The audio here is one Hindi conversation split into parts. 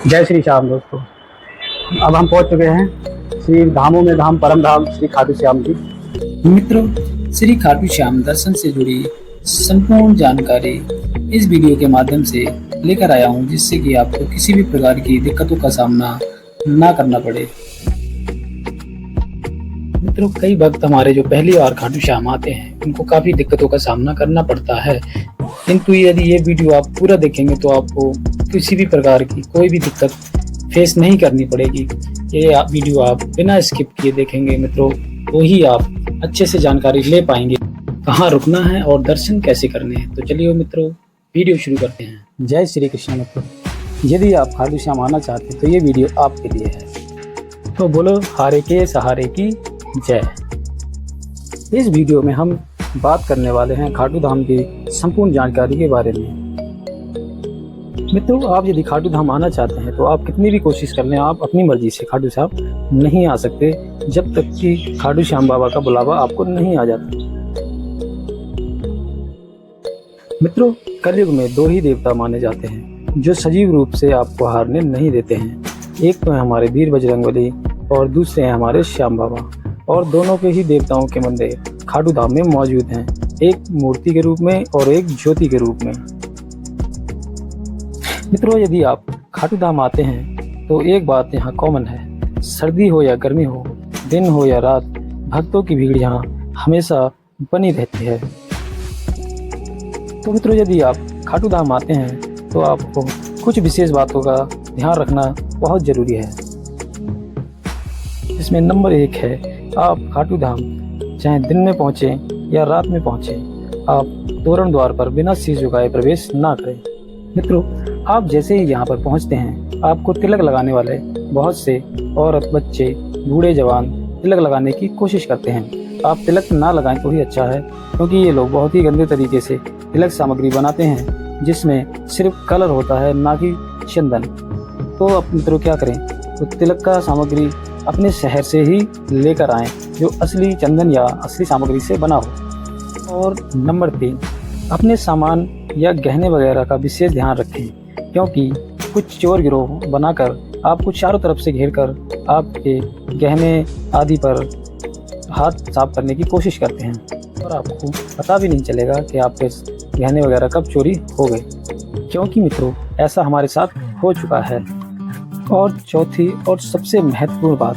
जय श्री श्याम दोस्तों। अब हम पहुंच चुके हैं श्री धामों में धाम परम धाम श्री खाटू श्याम जी। मित्रों, श्री खाटू श्याम दर्शन से जुड़ी संपूर्ण जानकारी इस वीडियो के माध्यम से लेकर आया हूं, जिससे कि आपको किसी भी प्रकार की दिक्कतों का सामना ना करना पड़े। मित्रों, कई भक्त हमारे जो पहली बार खाटू श्याम आते हैं उनको काफी दिक्कतों का सामना करना पड़ता है, किंतु यदि ये वीडियो आप पूरा देखेंगे तो आपको किसी भी प्रकार की कोई भी दिक्कत फेस नहीं करनी पड़ेगी। ये वीडियो आप बिना स्किप किए देखेंगे मित्रों, तो ही आप अच्छे से जानकारी ले पाएंगे कहाँ रुकना है और दर्शन कैसे करने हैं। तो चलिए मित्रों, वीडियो शुरू करते हैं। जय श्री कृष्ण मित्रों, यदि आप खाटू श्याम आना चाहते हैं तो ये वीडियो आपके लिए है। तो बोलो हारे के सहारे की जय। इस वीडियो में हम बात करने वाले हैं खाटू धाम की संपूर्ण जानकारी के बारे में। मित्रों, आप यदि खाटू धाम आना चाहते हैं तो आप कितनी भी कोशिश कर लें, आप अपनी मर्जी से खाटू श्याम नहीं आ सकते जब तक कि खाटू श्याम बाबा का बुलावा आपको नहीं आ जाता। मित्रों, कलयुग में दो ही देवता माने जाते हैं जो सजीव रूप से आपको हारने नहीं देते हैं। एक तो है हमारे वीर बजरंगबली और दूसरे हैं हमारे श्याम बाबा, और दोनों के ही देवताओं के मंदिर खाटू धाम में मौजूद हैं, एक मूर्ति के रूप में और एक ज्योति के रूप में। मित्रों, यदि आप खाटू धाम आते हैं तो एक बात यहाँ कॉमन है, सर्दी हो या गर्मी हो, दिन हो या रात, भक्तों की भीड़ यहाँ हमेशा बनी रहती है। तो मित्रों, यदि आप खाटू धाम आते हैं तो आपको कुछ विशेष बातों का ध्यान रखना बहुत जरूरी है। इसमें नंबर 1 है, आप खाटू धाम चाहे दिन में पहुँचे या रात में पहुँचे, आप तोरण द्वार पर बिना शीश झुकाए प्रवेश ना करें। मित्रों, आप जैसे ही यहाँ पर पहुँचते हैं आपको तिलक लगाने वाले बहुत से औरत, बच्चे, बूढ़े, जवान तिलक लगाने की कोशिश करते हैं। आप तिलक ना लगाएं तो ही अच्छा है, क्योंकि ये लोग बहुत ही गंदे तरीके से तिलक सामग्री बनाते हैं जिसमें सिर्फ कलर होता है, ना कि चंदन। तो अब मित्रों क्या करें, तो तिलक का सामग्री अपने शहर से ही लेकर आएं जो असली चंदन या असली सामग्री से बना हो। और नंबर 3, अपने सामान या गहने वगैरह का विशेष ध्यान रखें, क्योंकि कुछ चोर गिरोह बनाकर आपको चारों तरफ से घेरकर आपके गहने आदि पर हाथ साफ करने की कोशिश करते हैं और आपको पता भी नहीं चलेगा कि आपके गहने वगैरह कब चोरी हो गए, क्योंकि मित्रों ऐसा हमारे साथ हो चुका है। और चौथी और सबसे महत्वपूर्ण बात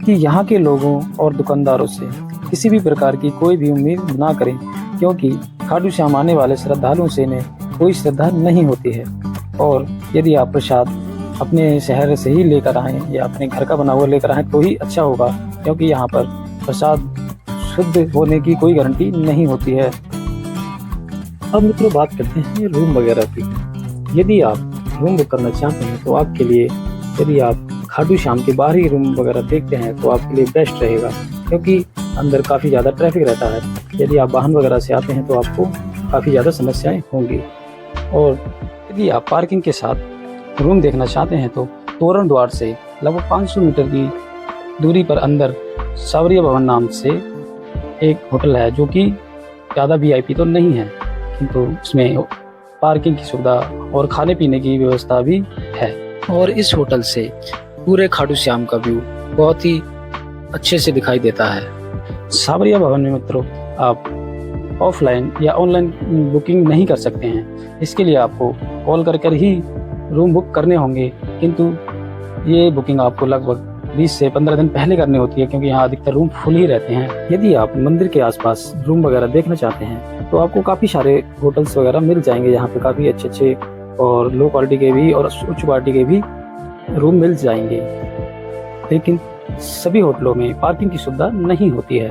कि यहाँ के लोगों और दुकानदारों से किसी भी प्रकार की कोई भी उम्मीद ना करें, क्योंकि खाटू श्याम आने वाले श्रद्धालुओं से इन्हें कोई श्रद्धा नहीं होती है। और यदि आप प्रसाद अपने शहर से ही लेकर आएँ या अपने घर का बना हुआ लेकर आएँ तो ही अच्छा होगा, क्योंकि यहाँ पर प्रसाद शुद्ध होने की कोई गारंटी नहीं होती है। अब मित्रों बात करते हैं रूम वगैरह की। यदि आप रूम बुक करना चाहते हैं तो आपके लिए, यदि आप खाटू श्याम के बाहर ही रूम वगैरह देखते हैं तो आपके लिए बेस्ट रहेगा, क्योंकि अंदर काफ़ी ज़्यादा ट्रैफिक रहता है। यदि आप वाहन वगैरह से आते हैं तो आपको काफ़ी ज़्यादा समस्याएं होंगी। और यदि आप पार्किंग के साथ रूम देखना चाहते हैं तो तोरण द्वार से लगभग 500 मीटर की दूरी पर अंदर सावरिया भवन नाम से एक होटल है, जो कि ज़्यादा VIP तो नहीं है, किंतु उसमें पार्किंग की सुविधा और खाने पीने की व्यवस्था भी है। और इस होटल से पूरे खाटू श्याम का व्यू बहुत ही अच्छे से दिखाई देता है। सावरिया भवन में मित्रों आप ऑफलाइन या ऑनलाइन बुकिंग नहीं कर सकते हैं, इसके लिए आपको कॉल कर ही रूम बुक करने होंगे, किंतु ये बुकिंग आपको लगभग 20 से 15 दिन पहले करनी होती है, क्योंकि यहाँ अधिकतर रूम फुल ही रहते हैं। यदि आप मंदिर के आसपास रूम वगैरह देखना चाहते हैं तो आपको काफ़ी सारे होटल्स वगैरह मिल जाएंगे, यहाँ पे काफ़ी अच्छे और लो क्वालिटी के भी और उच्च क्वालिटी के भी रूम मिल जाएंगे, लेकिन सभी होटलों में पार्किंग की सुविधा नहीं होती है।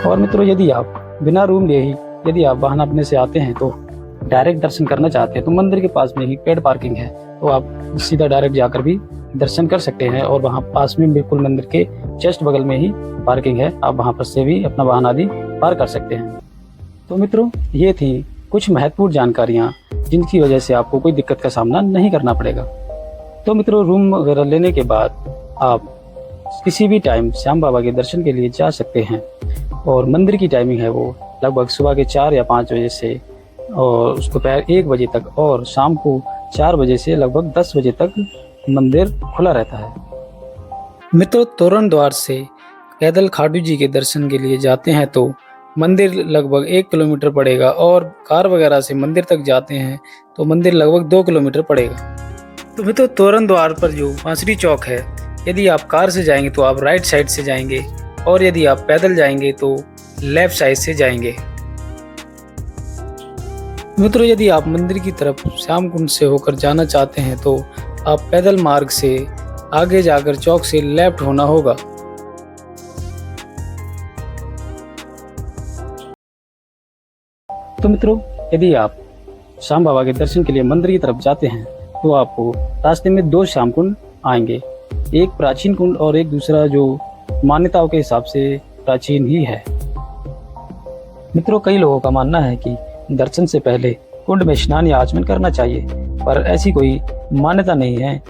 और मित्रों, यदि आप बिना रूम लिए ही यदि आप वाहन अपने से आते हैं तो डायरेक्ट दर्शन करना चाहते हैं तो मंदिर के पास में ही पेड पार्किंग है, तो आप सीधा डायरेक्ट जाकर भी दर्शन कर सकते हैं। और वहाँ पास में बिल्कुल मंदिर के जस्ट बगल में ही पार्किंग है, आप वहाँ पर से भी अपना वाहन आदि पार कर सकते हैं। तो मित्रों, ये थी कुछ महत्वपूर्ण जानकारियाँ जिनकी वजह से आपको कोई दिक्कत का सामना नहीं करना पड़ेगा। तो मित्रों, रूम वगैरह लेने के बाद आप किसी भी टाइम श्याम बाबा के दर्शन के लिए जा सकते हैं। और मंदिर की टाइमिंग है वो लगभग सुबह के 4 या 5 बजे से और दोपहर 1 बजे तक, और शाम को 4 बजे से लगभग 10 बजे तक मंदिर खुला रहता है। मित्रों, तोरण द्वार से पैदल खाटू जी के दर्शन के लिए जाते हैं तो मंदिर लगभग 1 किलोमीटर पड़ेगा, और कार वगैरह से मंदिर तक जाते हैं तो मंदिर लगभग 2 किलोमीटर पड़ेगा। तो मित्रों, तोरण द्वार पर जो बांसुरी चौक है, यदि आप कार से जाएंगे तो आप राइट साइड से जाएंगे, और यदि आप पैदल जाएंगे तो लेफ्ट साइड से जाएंगे। मित्रों, यदि आप मंदिर की तरफ श्याम कुंड से होकर जाना चाहते हैं तो आप पैदल मार्ग से आगे जाकर चौक से लेफ्ट होना होगा। तो मित्रों, यदि आप श्याम बाबा के दर्शन के लिए मंदिर की तरफ जाते हैं तो आपको रास्ते में 2 श्याम कुंड आएंगे, एक प्राचीन कुंड और एक दूसरा जो मान्यताओं के हिसाब से प्राचीन ही है। मित्रों, कई लोगों का मानना है कि दर्शन से पहले कुंड में स्नान या आचमन करना चाहिए, पर ऐसी कोई मान्यता नहीं है।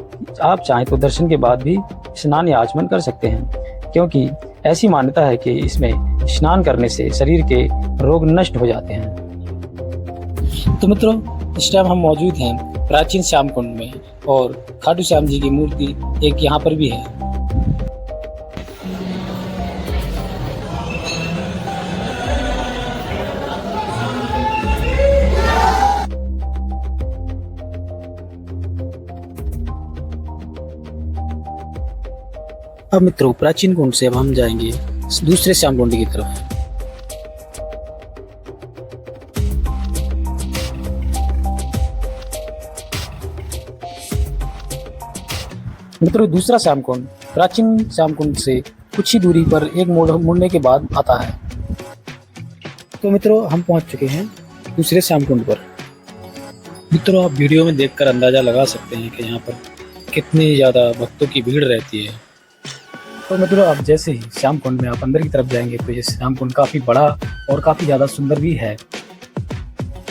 आप चाहें तो दर्शन के बाद भी स्नान या आचमन कर सकते हैं, क्योंकि ऐसी मान्यता है कि इसमें स्नान करने से शरीर के रोग नष्ट हो जाते हैं। तो मित्रों, इस टाइम हम मौजूद हैं प्राचीन श्याम कुंड में, और खाटू श्याम जी की मूर्ति एक यहाँ पर भी है। अब मित्रों, प्राचीन कुंड से अब हम जाएंगे दूसरे श्याम कुंड की तरफ। मित्रों, दूसरा श्याम कुंड प्राचीन श्याम कुंड से कुछ ही दूरी पर एक मुड़ने के बाद आता है। तो मित्रों, हम पहुंच चुके हैं दूसरे श्याम कुंड पर। मित्रों, आप वीडियो में देखकर अंदाजा लगा सकते हैं कि यहाँ पर कितनी ज़्यादा भक्तों की भीड़ रहती है। तो मित्रों, आप जैसे ही श्याम कुंड में आप अंदर की तरफ जाएंगे तो ये श्याम कुंड काफ़ी बड़ा और काफ़ी ज़्यादा सुंदर भी है।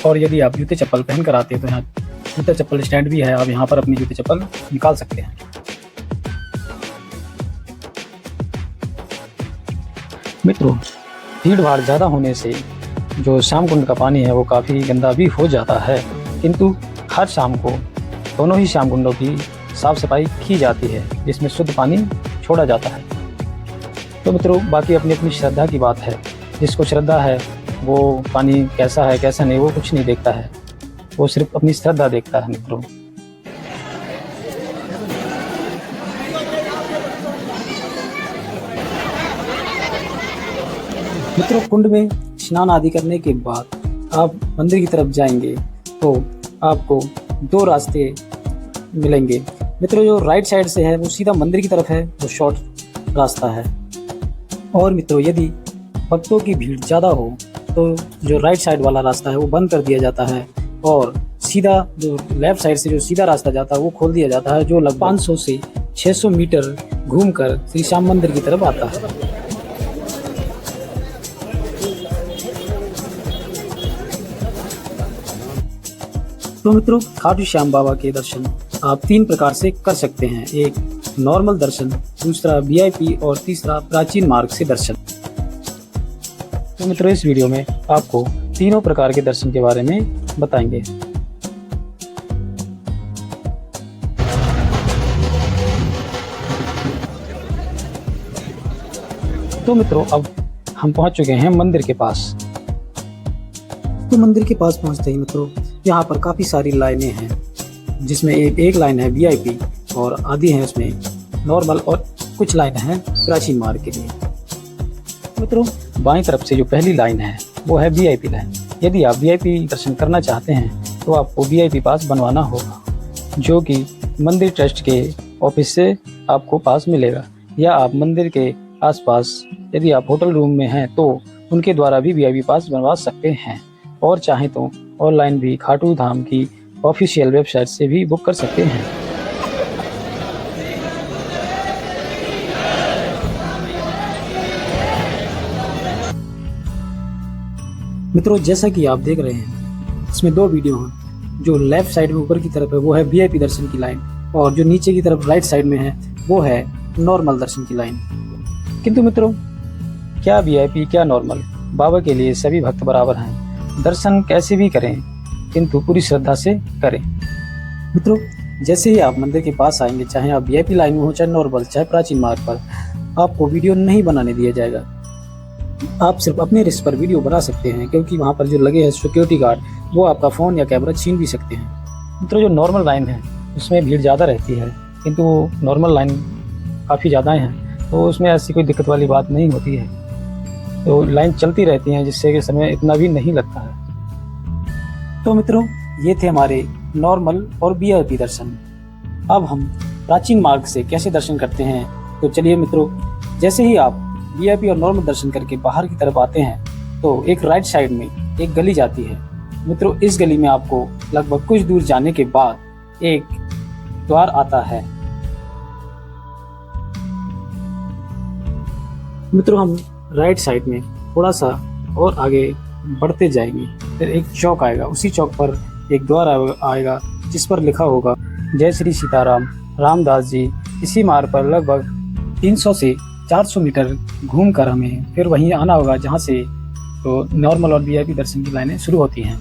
और यदि आप जूते चप्पल पहन कर आते हैं तो यहाँ जूता चप्पल स्टैंड भी है, आप यहाँ पर अपनी जूते चप्पल निकाल सकते हैं। मित्रों, भीड़ भाड़ ज़्यादा होने से जो श्याम कुंड का पानी है वो काफ़ी गंदा भी हो जाता है, किंतु हर शाम को दोनों ही श्याम कुंडों की साफ सफाई की जाती है, जिसमें शुद्ध पानी छोड़ा जाता है। तो मित्रों, बाकी अपनी अपनी श्रद्धा की बात है। जिसको श्रद्धा है वो पानी कैसा है कैसा नहीं वो कुछ नहीं देखता है, वो सिर्फ अपनी श्रद्धा देखता है। मित्रों, कुंड में स्नान आदि करने के बाद आप मंदिर की तरफ जाएंगे तो आपको 2 रास्ते मिलेंगे। मित्रों, जो राइट साइड से है वो सीधा मंदिर की तरफ है, वो शॉर्ट रास्ता है। और मित्रों, यदि भक्तों की भीड़ ज़्यादा हो तो जो राइट साइड वाला रास्ता है वो बंद कर दिया जाता है, और सीधा जो लेफ्ट साइड से जो सीधा रास्ता जाता है वो खोल दिया जाता है, जो लगभग 500 से 600 मीटर घूमकर श्री श्याम मंदिर की तरफ आता है। तो मित्रों, खाटू श्याम बाबा के दर्शन आप 3 प्रकार से कर सकते हैं। एक नॉर्मल दर्शन, दूसरा वीआईपी और तीसरा प्राचीन मार्ग से दर्शन। तो मित्रों, इस वीडियो में आपको तीनों प्रकार के दर्शन के बारे में बताएंगे। तो मित्रों, अब हम पहुंच चुके हैं मंदिर के पास। तो मंदिर के पास पहुंचते ही मित्रों, यहाँ पर काफ़ी सारी लाइनें हैं, जिसमें एक लाइन है वीआईपी और आधी है उसमें नॉर्मल, और कुछ लाइन है प्राचीन मार्ग के लिए। मित्रों, बाईं तरफ से जो पहली लाइन है वो है वीआईपी लाइन। यदि आप वीआईपी दर्शन करना चाहते हैं तो आपको वीआईपी पास बनवाना होगा, जो कि मंदिर ट्रस्ट के ऑफिस से आपको पास मिलेगा, या आप मंदिर के आसपास यदि आप होटल रूम में हैं तो उनके द्वारा भी वीआईपी पास बनवा सकते हैं, और चाहें तो ऑनलाइन भी खाटू धाम की ऑफिशियल वेबसाइट से भी बुक कर सकते हैं। मित्रों, जैसा कि आप देख रहे हैं, इसमें 2 वीडियो हैं। जो लेफ्ट साइड में ऊपर की तरफ है वो है वीआईपी दर्शन की लाइन, और जो नीचे की तरफ राइट साइड में है वो है नॉर्मल दर्शन की लाइन। किंतु मित्रों, क्या वीआईपी क्या नॉर्मल, बाबा के लिए सभी भक्त बराबर हैं। दर्शन कैसे भी करें, किंतु पूरी श्रद्धा से करें। मित्रों, जैसे ही आप मंदिर के पास आएंगे, चाहे आप वीआईपी लाइन में हो, चाहे नॉर्मल, चाहे प्राचीन मार्ग पर, आपको वीडियो नहीं बनाने दिया जाएगा। आप सिर्फ अपने रिस्क पर वीडियो बना सकते हैं, क्योंकि वहाँ पर जो लगे हैं सिक्योरिटी गार्ड, वो आपका फ़ोन या कैमरा छीन भी सकते हैं। मित्रों, जो नॉर्मल लाइन है उसमें भीड़ ज़्यादा रहती है, किंतु नॉर्मल लाइन काफ़ी ज़्यादा हैं, तो उसमें ऐसी कोई दिक्कत वाली बात नहीं होती है। तो लाइन चलती रहती है, जिससे कि समय इतना भी नहीं लगता है। तो मित्रों, ये थे हमारे नॉर्मल और वीआईपी दर्शन। अब हम प्राचीन मार्ग से कैसे दर्शन करते हैं, तो चलिए मित्रों, जैसे ही आप वीआईपी और नॉर्मल दर्शन करके बाहर की तरफ आते हैं, तो एक राइट साइड में एक गली जाती है। मित्रों, इस गली में आपको लगभग कुछ दूर जाने के बाद एक द्वार आता है। मित्रों, हम राइट साइड में थोड़ा सा और आगे बढ़ते जाएंगे, फिर एक चौक आएगा। उसी चौक पर एक द्वार आएगा, जिस पर लिखा होगा जय श्री सीताराम रामदास जी। इसी मार्ग पर लगभग 300 से 400 मीटर घूमकर हमें फिर वहीं आना होगा, जहां से तो नॉर्मल और वीआईपी दर्शन की लाइनें शुरू होती हैं।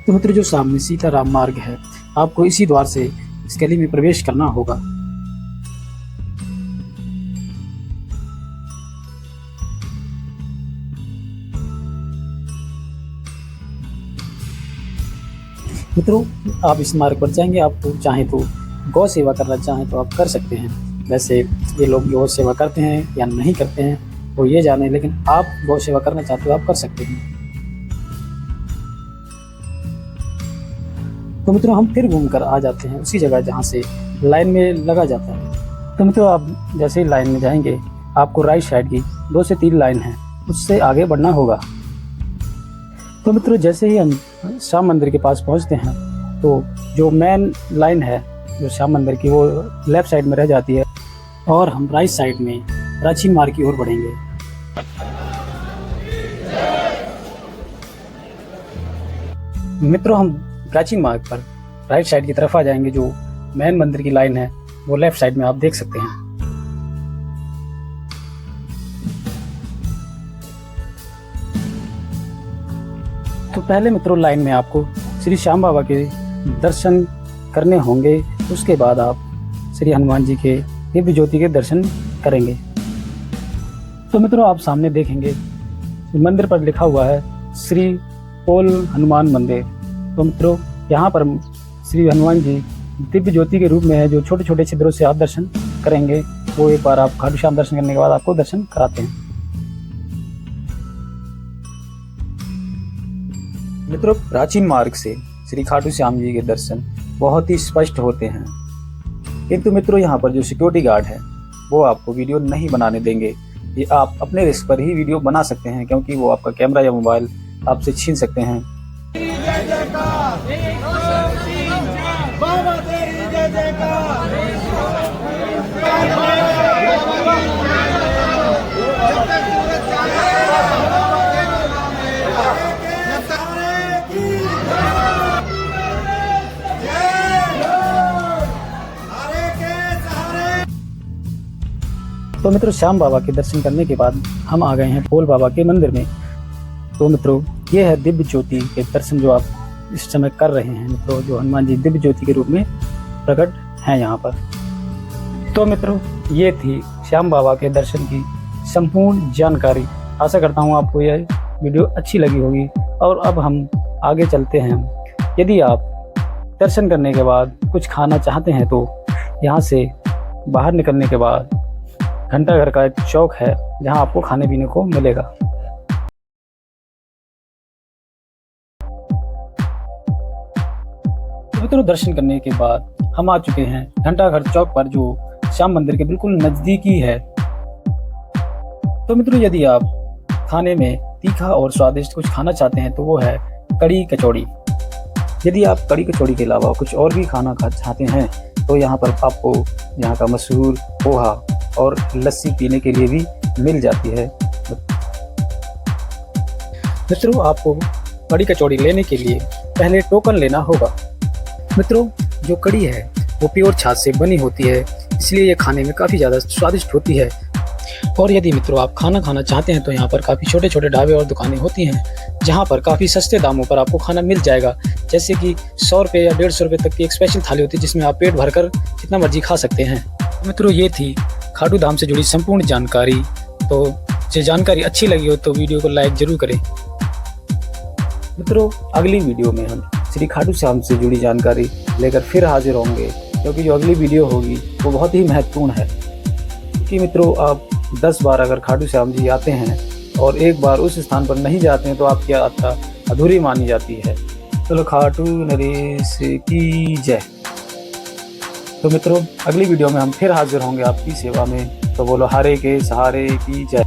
तो मित्रों, जो सामने सीताराम मार्ग है, आपको इसी द्वार से इस गली में प्रवेश करना होगा। मित्रों, आप इस मार्ग पर जाएंगे, आपको चाहे तो गौ सेवा करना चाहें तो आप कर सकते हैं। वैसे ये लोग गौ सेवा करते हैं या नहीं करते हैं वो ये जाने, लेकिन आप गौ सेवा करना चाहते हो आप कर सकते हैं। तो मित्रों, हम फिर घूमकर आ जाते हैं उसी जगह जहाँ से लाइन में लगा जाता है। तो मित्रों, आप जैसे ही लाइन में जाएंगे, आपको राइट साइड की 2 से 3 लाइन है, उससे आगे बढ़ना होगा। तो मित्रों, जैसे ही हम श्याम मंदिर के पास पहुंचते हैं, तो जो मेन लाइन है जो श्याम मंदिर की, वो लेफ्ट साइड में रह जाती है और हम राइट साइड में प्राचीन मार्ग की ओर बढ़ेंगे। मित्रों, हम प्राचीन मार्ग पर राइट साइड की तरफ आ जाएंगे। जो मेन मंदिर की लाइन है वो लेफ्ट साइड में आप देख सकते हैं। तो पहले मित्रों, लाइन में आपको श्री श्याम बाबा के दर्शन करने होंगे। उसके बाद आप श्री हनुमान जी के दिव्य ज्योति के दर्शन करेंगे। तो मित्रों, आप सामने देखेंगे मंदिर पर लिखा हुआ है श्री पोल हनुमान मंदिर। तो मित्रों, यहाँ पर श्री हनुमान जी दिव्य ज्योति के रूप में है, जो छोटे छोटे छिद्रों से आप दर्शन करेंगे। वो एक बार आप खाटू श्याम दर्शन करने के बाद आपको दर्शन कराते हैं। मित्रों, प्राचीन मार्ग से श्री खाटू श्याम जी के दर्शन बहुत ही स्पष्ट होते हैं, किंतु मित्रों, यहाँ पर जो सिक्योरिटी गार्ड है वो आपको वीडियो नहीं बनाने देंगे। ये आप अपने रिस्क पर ही वीडियो बना सकते हैं, क्योंकि वो आपका कैमरा या मोबाइल आपसे छीन सकते हैं। तो मित्रों, श्याम बाबा के दर्शन करने के बाद हम आ गए हैं भोल बाबा के मंदिर में। तो मित्रों, ये है दिव्य ज्योति के दर्शन जो आप इस समय कर रहे हैं। मित्रों, जो हनुमान जी दिव्य ज्योति के रूप में प्रकट हैं यहाँ पर। तो मित्रों, ये थी श्याम बाबा के दर्शन की संपूर्ण जानकारी। आशा करता हूँ आपको यह वीडियो अच्छी लगी होगी। और अब हम आगे चलते हैं। यदि आप दर्शन करने के बाद कुछ खाना चाहते हैं, तो यहाँ से बाहर निकलने के बाद घंटाघर का एक चौक है, जहाँ आपको खाने पीने को मिलेगा। मित्रों, दर्शन करने के बाद हम आ चुके हैं घंटाघर चौक पर, जो श्याम मंदिर के बिल्कुल नजदीकी है। तो मित्रों, यदि आप खाने में तीखा और स्वादिष्ट कुछ खाना चाहते हैं, तो वो है कड़ी कचौड़ी। यदि आप कड़ी कचौड़ी के अलावा कुछ और भी खाना चाहते हैं, तो यहाँ पर आपको यहाँ का मशहूर पोहा और लस्सी पीने के लिए भी मिल जाती है। मित्रों, आपको कड़ी कचौड़ी लेने के लिए पहले टोकन लेना होगा। मित्रों, जो कड़ी है वो प्योर छाछ से बनी होती है, इसलिए ये खाने में काफ़ी ज़्यादा स्वादिष्ट होती है। और यदि मित्रों आप खाना खाना चाहते हैं तो यहाँ पर काफ़ी छोटे छोटे ढाबे और दुकानें होती हैं जहाँ पर काफ़ी सस्ते दामों पर आपको खाना मिल जाएगा। जैसे कि 100 रुपये या 150 रुपये तक की एक स्पेशल थाली होती है जिसमें आप पेट भरकर जितना मर्जी खा सकते हैं। मित्रों ये थी खाटू धाम से जुड़ी संपूर्ण जानकारी। तो जो जानकारी अच्छी लगी हो तो वीडियो को लाइक जरूर करें। मित्रों अगली वीडियो में हम श्री खाटू श्याम से जुड़ी जानकारी लेकर फिर हाजिर होंगे, क्योंकि जो अगली वीडियो होगी वो बहुत ही महत्वपूर्ण है। क्योंकि मित्रों आप 10 बार अगर खाटू श्याम जी आते हैं और एक बार उस स्थान पर नहीं जाते हैं तो आपकी यात्रा अधूरी मानी जाती है। चलो खाटू नरेश की जय। तो मित्रों अगली वीडियो में हम फिर हाजिर होंगे आपकी सेवा में। तो बोलो हारे के सहारे की जय।